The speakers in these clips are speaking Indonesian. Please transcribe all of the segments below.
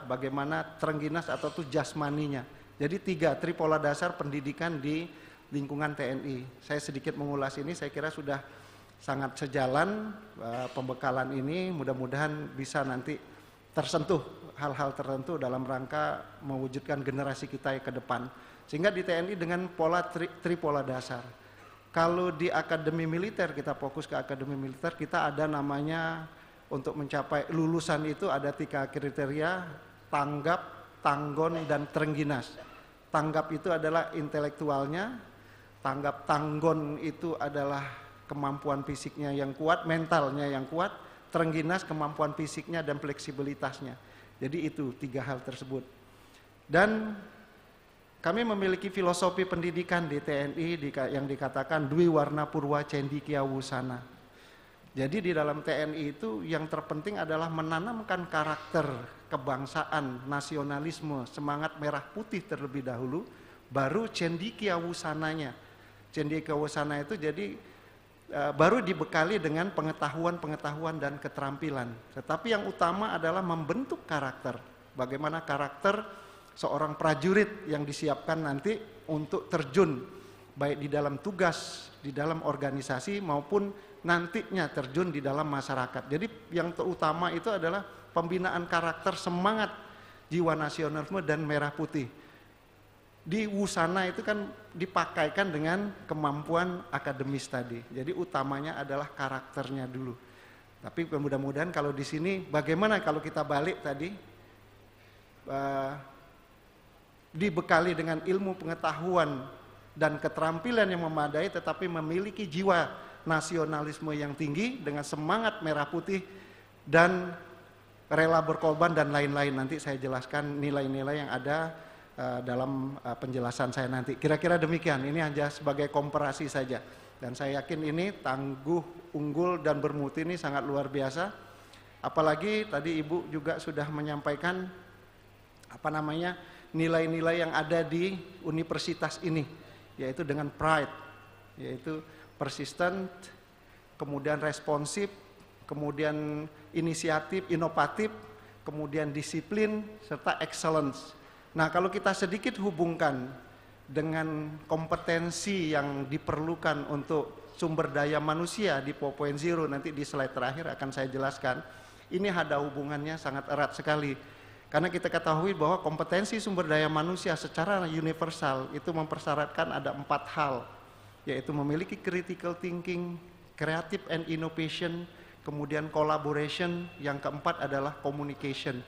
bagaimana terengginas atau tuh jasmaninya. Jadi tri pola dasar pendidikan di lingkungan TNI. Saya sedikit mengulas ini, saya kira sudah sangat sejalan pembekalan ini, mudah-mudahan bisa nanti tersentuh hal-hal tertentu dalam rangka mewujudkan generasi kita ke depan. Sehingga di TNI dengan pola tri pola dasar. Kalau di akademi militer, kita fokus ke akademi militer, kita ada namanya untuk mencapai lulusan itu ada 3 kriteria: tanggap, tanggon, dan terengginas. Tanggap itu adalah intelektualnya, tanggon itu adalah kemampuan fisiknya yang kuat, mentalnya yang kuat, terengginas kemampuan fisiknya dan fleksibilitasnya. Jadi itu 3 hal tersebut. Dan kami memiliki filosofi pendidikan di TNI yang dikatakan Dwi Warna Purwa Cendikia Wusana. Jadi di dalam TNI itu yang terpenting adalah menanamkan karakter kebangsaan, nasionalisme, semangat merah putih terlebih dahulu, baru Cendikia Wusananya. Cendikia Wusana itu jadi baru dibekali dengan pengetahuan dan keterampilan. Tetapi yang utama adalah membentuk karakter. Bagaimana karakter seorang prajurit yang disiapkan nanti untuk terjun baik di dalam tugas, di dalam organisasi maupun nantinya terjun di dalam masyarakat. Jadi yang terutama itu adalah pembinaan karakter, semangat jiwa nasionalisme dan merah putih. Di Wusana itu kan dipakaikan dengan kemampuan akademis tadi. Jadi utamanya adalah karakternya dulu. Tapi mudah-mudahan kalau di sini bagaimana kalau kita balik tadi dibekali dengan ilmu pengetahuan dan keterampilan yang memadai, tetapi memiliki jiwa nasionalisme yang tinggi dengan semangat merah putih dan rela berkorban dan lain-lain. Nanti saya jelaskan nilai-nilai yang ada dalam penjelasan saya nanti. Kira-kira demikian, ini hanya sebagai komparasi saja. Dan saya yakin ini tangguh, unggul, dan bermutu ini sangat luar biasa. Apalagi tadi Ibu juga sudah menyampaikan nilai-nilai yang ada di universitas ini, yaitu dengan pride, yaitu persistent, kemudian responsif, kemudian inisiatif, inovatif, kemudian disiplin, serta excellence. Nah, kalau kita sedikit hubungkan dengan kompetensi yang diperlukan untuk sumber daya manusia di 4.0, nanti di slide terakhir akan saya jelaskan, ini ada hubungannya sangat erat sekali. Karena kita ketahui bahwa kompetensi sumber daya manusia secara universal itu mempersyaratkan ada 4 hal, yaitu memiliki critical thinking, creative and innovation, kemudian collaboration, yang keempat adalah communication.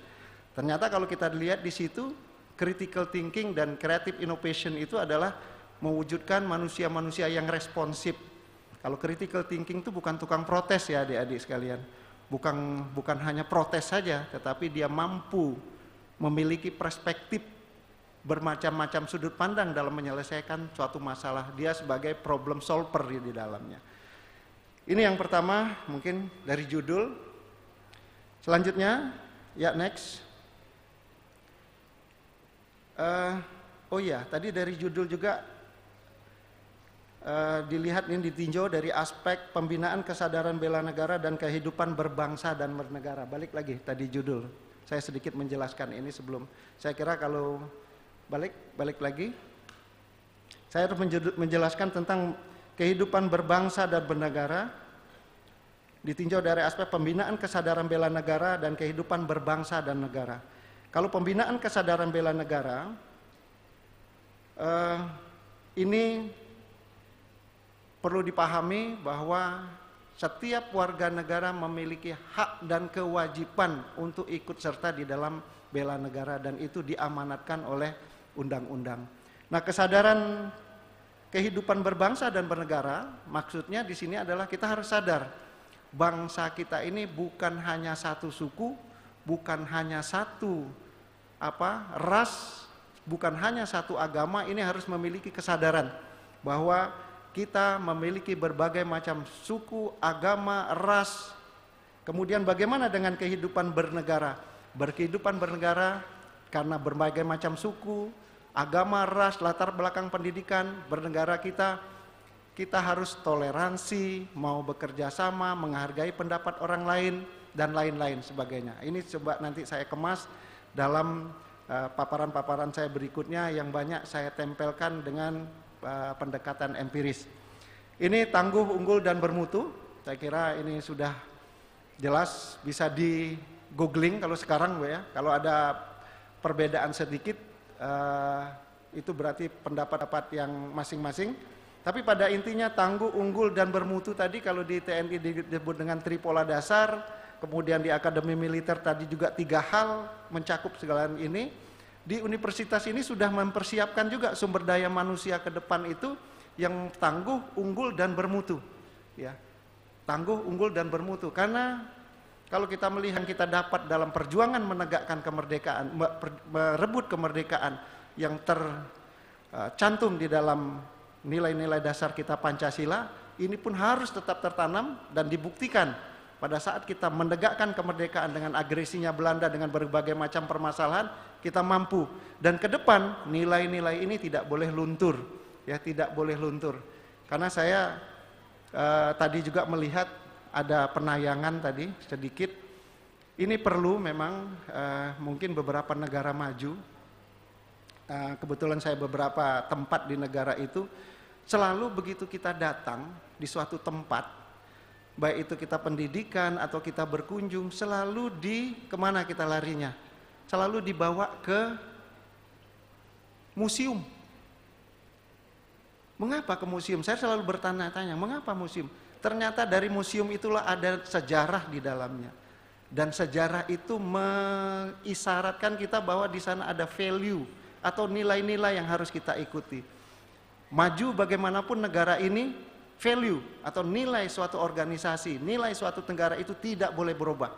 Ternyata kalau kita lihat di situ, critical thinking dan creative innovation itu adalah mewujudkan manusia-manusia yang responsif. Kalau critical thinking itu bukan tukang protes ya adik-adik sekalian. Bukan hanya protes saja, tetapi dia mampu memiliki perspektif bermacam-macam sudut pandang dalam menyelesaikan suatu masalah. Dia sebagai problem solver di dalamnya. Ini yang pertama mungkin dari judul. Selanjutnya, ya next. Oh ya, tadi dari judul juga dilihat ini ditinjau dari aspek pembinaan kesadaran bela negara dan kehidupan berbangsa dan bernegara. Balik lagi tadi judul, saya sedikit menjelaskan ini sebelum. Saya kira kalau balik lagi, saya harus menjelaskan tentang kehidupan berbangsa dan bernegara, ditinjau dari aspek pembinaan kesadaran bela negara dan kehidupan berbangsa dan negara. Kalau pembinaan kesadaran bela negara, ini perlu dipahami bahwa setiap warga negara memiliki hak dan kewajiban untuk ikut serta di dalam bela negara, dan itu diamanatkan oleh undang-undang. Nah, kesadaran kehidupan berbangsa dan bernegara, maksudnya di sini adalah kita harus sadar bangsa kita ini bukan hanya satu suku, bukan hanya satu ras, bukan hanya satu agama. Ini harus memiliki kesadaran bahwa kita memiliki berbagai macam suku, agama, ras. Kemudian bagaimana dengan kehidupan bernegara? Berkehidupan bernegara karena berbagai macam suku, agama, ras, latar belakang pendidikan bernegara kita harus toleransi, mau bekerja sama, menghargai pendapat orang lain, dan lain-lain sebagainya. Ini coba nanti saya kemas dalam paparan-paparan saya berikutnya yang banyak saya tempelkan dengan pendekatan empiris. Ini tangguh, unggul, dan bermutu. Saya kira ini sudah jelas, bisa di googling kalau sekarang Bu ya. Kalau ada perbedaan sedikit itu berarti pendapat-pendapat yang masing-masing. Tapi pada intinya tangguh, unggul, dan bermutu tadi kalau di TNI disebut dengan tripola dasar, kemudian di Akademi Militer tadi juga 3 hal mencakup segala ini. Di universitas ini sudah mempersiapkan juga sumber daya manusia ke depan itu yang tangguh, unggul, dan bermutu. Ya, tangguh, unggul, dan bermutu. Karena kalau kita melihat kita dapat dalam perjuangan menegakkan kemerdekaan, merebut kemerdekaan yang tercantum di dalam nilai-nilai dasar kita Pancasila, ini pun harus tetap tertanam dan dibuktikan pada saat kita menegakkan kemerdekaan dengan agresinya Belanda dengan berbagai macam permasalahan, kita mampu. Dan ke depan nilai-nilai ini tidak boleh luntur. Ya, tidak boleh luntur. Karena saya tadi juga melihat ada penayangan tadi sedikit. Ini perlu memang mungkin beberapa negara maju. Kebetulan saya beberapa tempat di negara itu selalu begitu kita datang di suatu tempat, baik itu kita pendidikan atau kita berkunjung, selalu kemana kita larinya? Selalu dibawa ke museum. Mengapa ke museum? Saya selalu bertanya-tanya, mengapa museum? Ternyata dari museum itulah ada sejarah di dalamnya. Dan sejarah itu mengisyaratkan kita bahwa di sana ada value atau nilai-nilai yang harus kita ikuti. Maju bagaimanapun negara ini, value atau nilai suatu organisasi, nilai suatu negara itu tidak boleh berubah.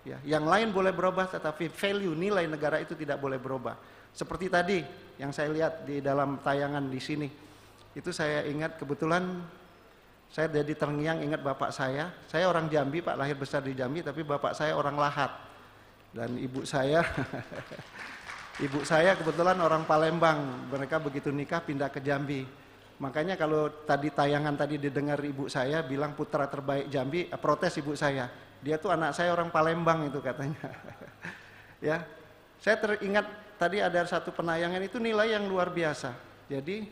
Ya, yang lain boleh berubah, tetapi value nilai negara itu tidak boleh berubah. Seperti tadi yang saya lihat di dalam tayangan di sini. Itu saya ingat, kebetulan saya jadi terngiang ingat bapak saya orang Jambi Pak, lahir besar di Jambi, tapi bapak saya orang Lahat. Dan ibu saya ibu saya kebetulan orang Palembang, mereka begitu nikah pindah ke Jambi. Makanya kalau tadi tayangan tadi didengar ibu saya bilang putra terbaik Jambi, protes ibu saya, dia tuh anak saya orang Palembang itu katanya. Ya, saya teringat tadi ada satu penayangan itu nilai yang luar biasa. Jadi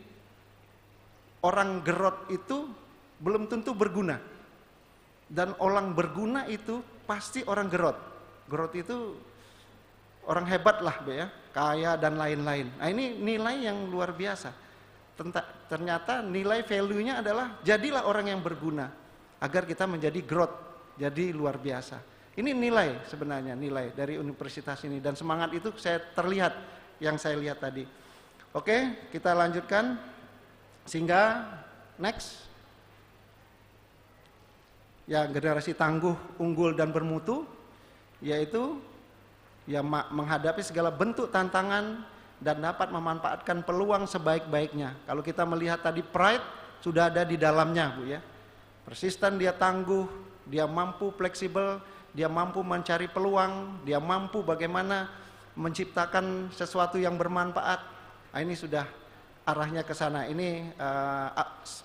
orang gerot itu belum tentu berguna. Dan orang berguna itu pasti orang gerot. Gerot itu orang hebat lah ya, kaya dan lain-lain. Nah ini nilai yang luar biasa. Ternyata nilai value-nya adalah jadilah orang yang berguna. Agar kita menjadi growth, jadi luar biasa. Ini nilai sebenarnya, nilai dari universitas ini. Dan semangat itu saya terlihat, yang saya lihat tadi. Oke, kita lanjutkan. Sehingga next ya, generasi tangguh, unggul, dan bermutu, yaitu ya menghadapi segala bentuk tantangan dan dapat memanfaatkan peluang sebaik-baiknya. Kalau kita melihat tadi pride sudah ada di dalamnya Bu ya. Persisten, dia tangguh, dia mampu fleksibel, dia mampu mencari peluang, dia mampu bagaimana menciptakan sesuatu yang bermanfaat. Nah, ini sudah arahnya ke sana. Ini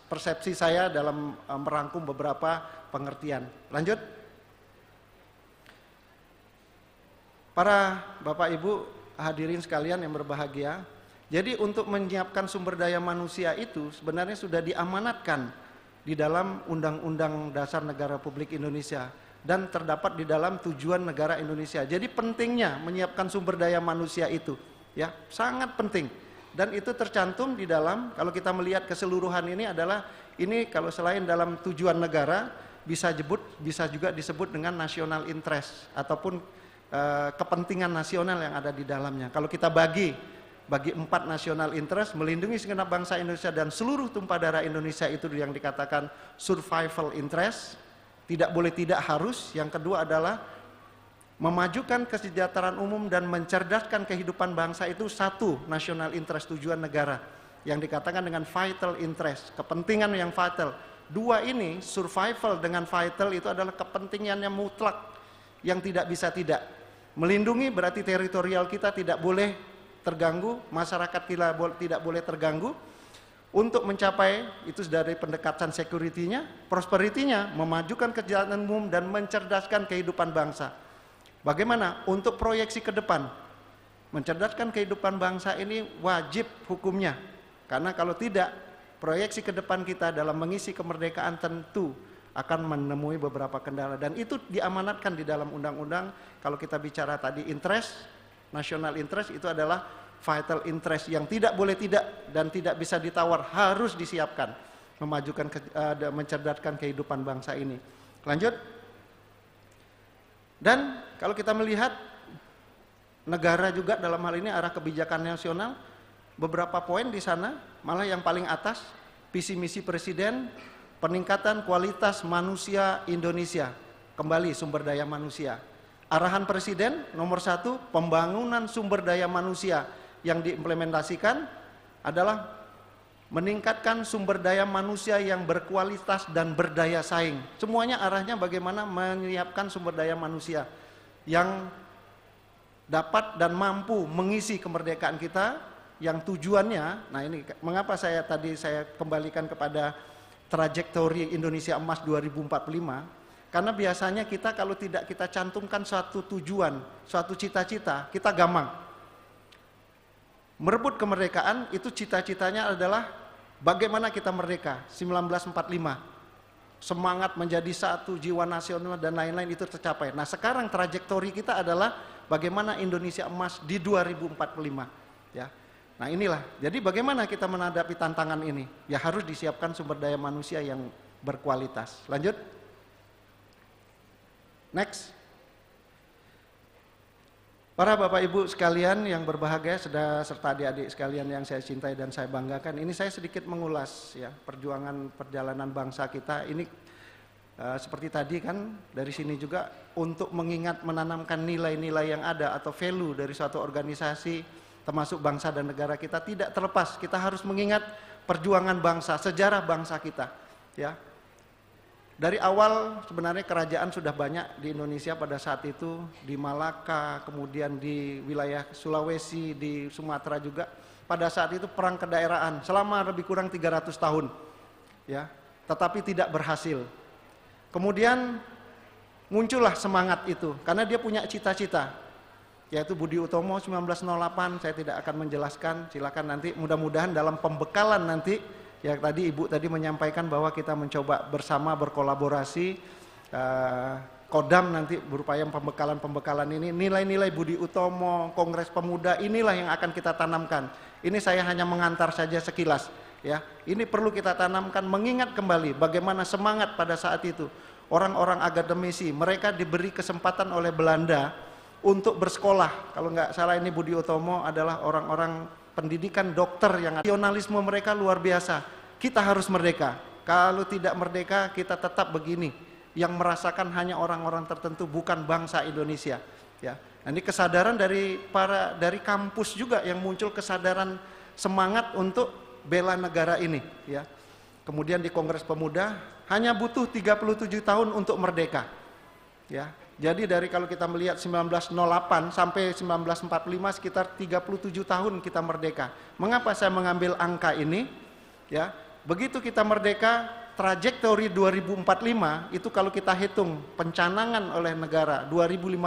persepsi saya dalam merangkum beberapa pengertian. Lanjut. Para Bapak Ibu hadirin sekalian yang berbahagia, jadi untuk menyiapkan sumber daya manusia itu sebenarnya sudah diamanatkan di dalam Undang-Undang Dasar Negara Republik Indonesia dan terdapat di dalam tujuan negara Indonesia. Jadi pentingnya menyiapkan sumber daya manusia itu ya, sangat penting. Dan itu tercantum di dalam, kalau kita melihat keseluruhan ini adalah, ini kalau selain dalam tujuan negara, bisa juga disebut dengan national interest, ataupun kepentingan nasional yang ada di dalamnya. Kalau kita bagi 4 national interest, melindungi segenap bangsa Indonesia dan seluruh tumpah darah Indonesia, itu yang dikatakan survival interest, tidak boleh tidak harus. Yang kedua adalah memajukan kesejahteraan umum dan mencerdaskan kehidupan bangsa, itu satu national interest, tujuan negara yang dikatakan dengan vital interest, kepentingan yang vital. Dua ini, survival dengan vital, itu adalah kepentingan yang mutlak yang tidak bisa tidak. Melindungi berarti teritorial kita tidak boleh terganggu, masyarakat tidak boleh terganggu. Untuk mencapai itu dari pendekatan security-nya, prosperity-nya, memajukan kesejahteraan umum dan mencerdaskan kehidupan bangsa. Bagaimana untuk proyeksi ke depan? Mencerdaskan kehidupan bangsa ini wajib hukumnya. Karena kalau tidak, proyeksi ke depan kita dalam mengisi kemerdekaan tentu akan menemui beberapa kendala. Dan itu diamanatkan di dalam undang-undang. Kalau kita bicara tadi interest, national interest itu adalah vital interest yang tidak boleh tidak dan tidak bisa ditawar, harus disiapkan. Memajukan, mencerdaskan kehidupan bangsa ini. Lanjut. Dan kalau kita melihat negara juga dalam hal ini arah kebijakan nasional, beberapa poin di sana, malah yang paling atas, visi misi presiden, peningkatan kualitas manusia Indonesia, kembali sumber daya manusia. Arahan presiden nomor 1, pembangunan sumber daya manusia yang diimplementasikan adalah meningkatkan sumber daya manusia yang berkualitas dan berdaya saing. Semuanya arahnya bagaimana menyiapkan sumber daya manusia yang dapat dan mampu mengisi kemerdekaan kita, yang tujuannya, nah ini mengapa saya kembalikan kepada trajektori Indonesia Emas 2045, karena biasanya kita kalau tidak kita cantumkan suatu tujuan, suatu cita-cita, kita gampang. Merebut kemerdekaan itu cita-citanya adalah bagaimana kita merdeka, 1945. Semangat menjadi satu, jiwa nasional dan lain-lain itu tercapai. Nah sekarang trajektori kita adalah bagaimana Indonesia Emas di 2045. Ya. Nah inilah, jadi bagaimana kita menghadapi tantangan ini? Ya harus disiapkan sumber daya manusia yang berkualitas. Lanjut. Next. Para Bapak Ibu sekalian yang berbahagia, serta adik-adik sekalian yang saya cintai dan saya banggakan, ini saya sedikit mengulas ya perjuangan perjalanan bangsa kita. Ini seperti tadi kan dari sini juga untuk mengingat menanamkan nilai-nilai yang ada atau value dari suatu organisasi termasuk bangsa dan negara kita tidak terlepas. Kita harus mengingat perjuangan bangsa, sejarah bangsa kita ya. Dari awal sebenarnya kerajaan sudah banyak di Indonesia pada saat itu, di Malaka, kemudian di wilayah Sulawesi, di Sumatera juga. Pada saat itu perang kedaerahan selama lebih kurang 300 tahun. Ya, tetapi tidak berhasil. Kemudian muncullah semangat itu karena dia punya cita-cita. Yaitu Budi Utomo 1908, saya tidak akan menjelaskan, silakan nanti mudah-mudahan dalam pembekalan nanti. Ya tadi Ibu tadi menyampaikan bahwa kita mencoba bersama berkolaborasi, Kodam nanti berupaya pembekalan ini, nilai-nilai Budi Utomo, Kongres Pemuda, inilah yang akan kita tanamkan. Ini saya hanya mengantar saja sekilas ya. Ini perlu kita tanamkan, mengingat kembali bagaimana semangat pada saat itu. Orang-orang akademisi, mereka diberi kesempatan oleh Belanda untuk bersekolah. Kalau nggak salah ini Budi Utomo adalah orang-orang pendidikan dokter yang nasionalisme mereka luar biasa. Kita harus merdeka. Kalau tidak merdeka kita tetap begini. Yang merasakan hanya orang-orang tertentu, bukan bangsa Indonesia. Ya, nah, ini kesadaran dari kampus juga yang muncul kesadaran semangat untuk bela negara ini. Ya, kemudian di Kongres Pemuda hanya butuh 37 tahun untuk merdeka. Ya. Jadi dari kalau kita melihat 1908 sampai 1945 sekitar 37 tahun kita merdeka. Mengapa saya mengambil angka ini? Ya, begitu kita merdeka, trajektori 2045 itu kalau kita hitung pencanangan oleh negara 2015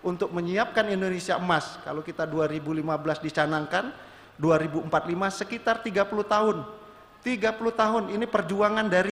untuk menyiapkan Indonesia Emas. Kalau kita 2015 dicanangkan, 2045 sekitar 30 tahun. 30 tahun ini perjuangan dari